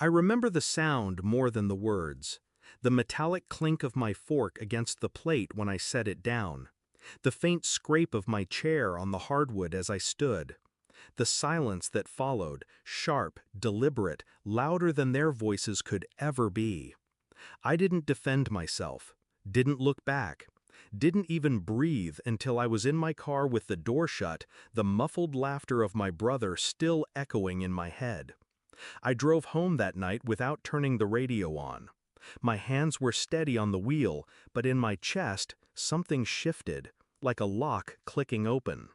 I remember the sound more than the words. The metallic clink of my fork against the plate when I set it down. The faint scrape of my chair on the hardwood as I stood. The silence that followed, sharp, deliberate, louder than their voices could ever be. I didn't defend myself, didn't look back, didn't even breathe until I was in my car with the door shut, the muffled laughter of my brother still echoing in my head. I drove home that night without turning the radio on. My hands were steady on the wheel, but in my chest, something shifted, like a lock clicking open.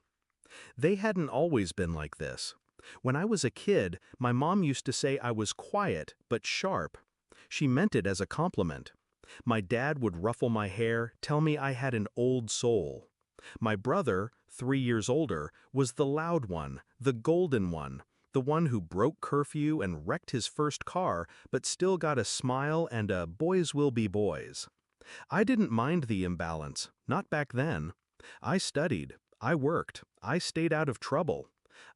They hadn't always been like this. When I was a kid, my mom used to say I was quiet but sharp. She meant it as a compliment. My dad would ruffle my hair, tell me I had an old soul. My brother, 3 years older, was the loud one, the golden one, the one who broke curfew and wrecked his first car but still got a smile and a boys will be boys. I didn't mind the imbalance, not back then. I studied, I worked, I stayed out of trouble.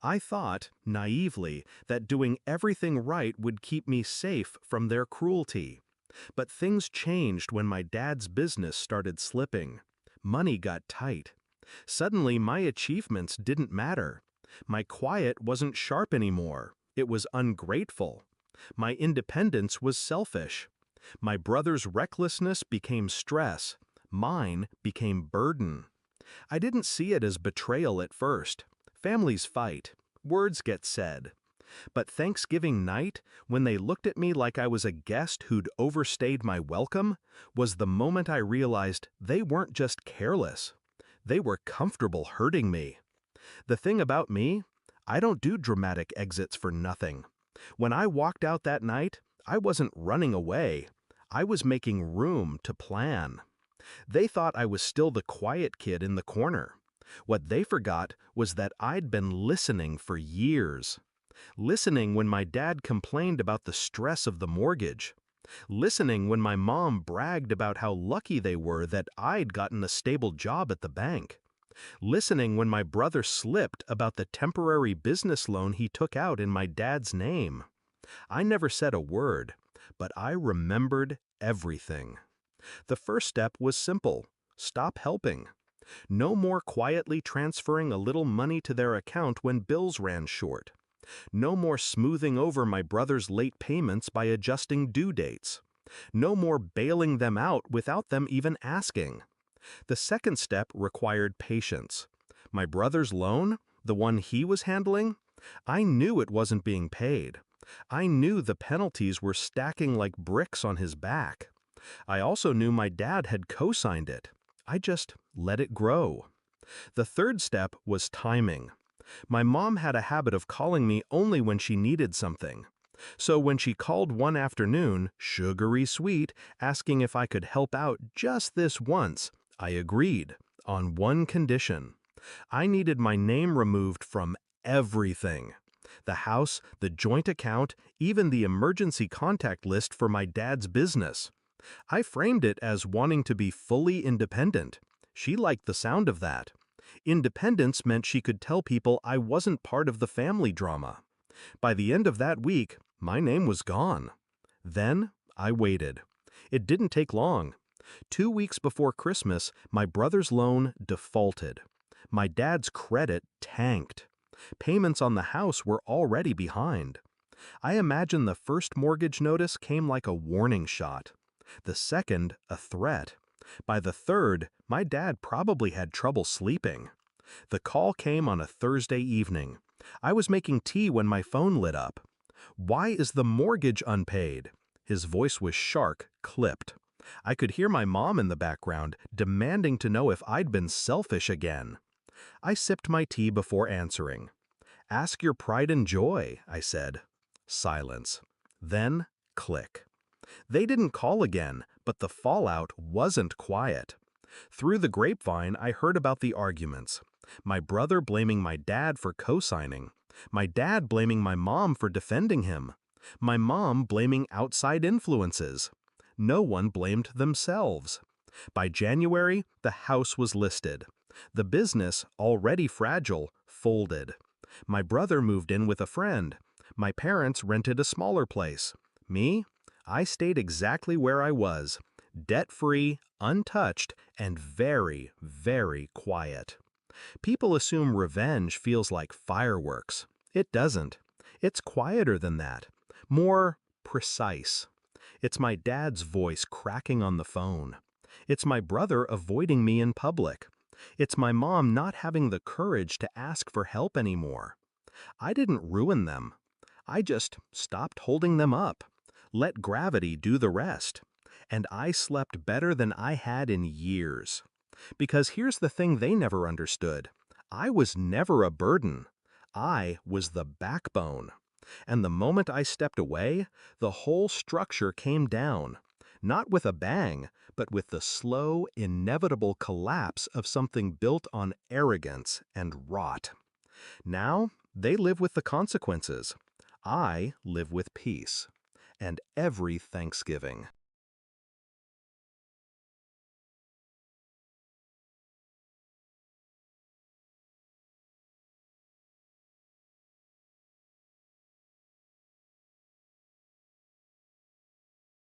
I thought, naively, that doing everything right would keep me safe from their cruelty. But things changed when my dad's business started slipping. Money got tight. Suddenly my achievements didn't matter. My quiet wasn't sharp anymore. It was ungrateful. My independence was selfish. My brother's recklessness became stress. Mine became burden. I didn't see it as betrayal at first. Families fight. Words get said. But Thanksgiving night, when they looked at me like I was a guest who'd overstayed my welcome, was the moment I realized they weren't just careless. They were comfortable hurting me. The thing about me, I don't do dramatic exits for nothing. When I walked out that night, I wasn't running away. I was making room to plan. They thought I was still the quiet kid in the corner. What they forgot was that I'd been listening for years. Listening when my dad complained about the stress of the mortgage. Listening when my mom bragged about how lucky they were that I'd gotten a stable job at the bank. Listening when my brother slipped about the temporary business loan he took out in my dad's name. I never said a word, but I remembered everything. The first step was simple. Stop helping. No more quietly transferring a little money to their account when bills ran short. No more smoothing over my brother's late payments by adjusting due dates. No more bailing them out without them even asking. The second step required patience. My brother's loan, the one he was handling, I knew it wasn't being paid. I knew the penalties were stacking like bricks on his back. I also knew my dad had co-signed it. I just let it grow. The third step was timing. My mom had a habit of calling me only when she needed something. So when she called one afternoon, sugary sweet, asking if I could help out just this once, I agreed, on one condition. I needed my name removed from everything. The house, the joint account, even the emergency contact list for my dad's business. I framed it as wanting to be fully independent. She liked the sound of that. Independence meant she could tell people I wasn't part of the family drama. By the end of that week, my name was gone. Then I waited. It didn't take long. 2 weeks before Christmas, my brother's loan defaulted. My dad's credit tanked. Payments on the house were already behind. I imagine the first mortgage notice came like a warning shot. The second, a threat. By the third, my dad probably had trouble sleeping. The call came on a Thursday evening. I was making tea when my phone lit up. "Why is the mortgage unpaid?" His voice was sharp, clipped. I could hear my mom in the background, demanding to know if I'd been selfish again. I sipped my tea before answering. "Ask your pride and joy," I said. Silence. Then, click. They didn't call again, but the fallout wasn't quiet. Through the grapevine, I heard about the arguments. My brother blaming my dad for co-signing. My dad blaming my mom for defending him. My mom blaming outside influences. No one blamed themselves. By January, the house was listed. The business, already fragile, folded. My brother moved in with a friend. My parents rented a smaller place. Me? I stayed exactly where I was, debt-free, untouched, and very, very quiet. People assume revenge feels like fireworks. It doesn't. It's quieter than that. More precise. It's my dad's voice cracking on the phone. It's my brother avoiding me in public. It's my mom not having the courage to ask for help anymore. I didn't ruin them. I just stopped holding them up. Let gravity do the rest. And I slept better than I had in years. Because here's the thing they never understood. I was never a burden. I was the backbone. And the moment I stepped away, the whole structure came down. Not with a bang, but with the slow, inevitable collapse of something built on arrogance and rot. Now, they live with the consequences. I live with peace. And every Thanksgiving.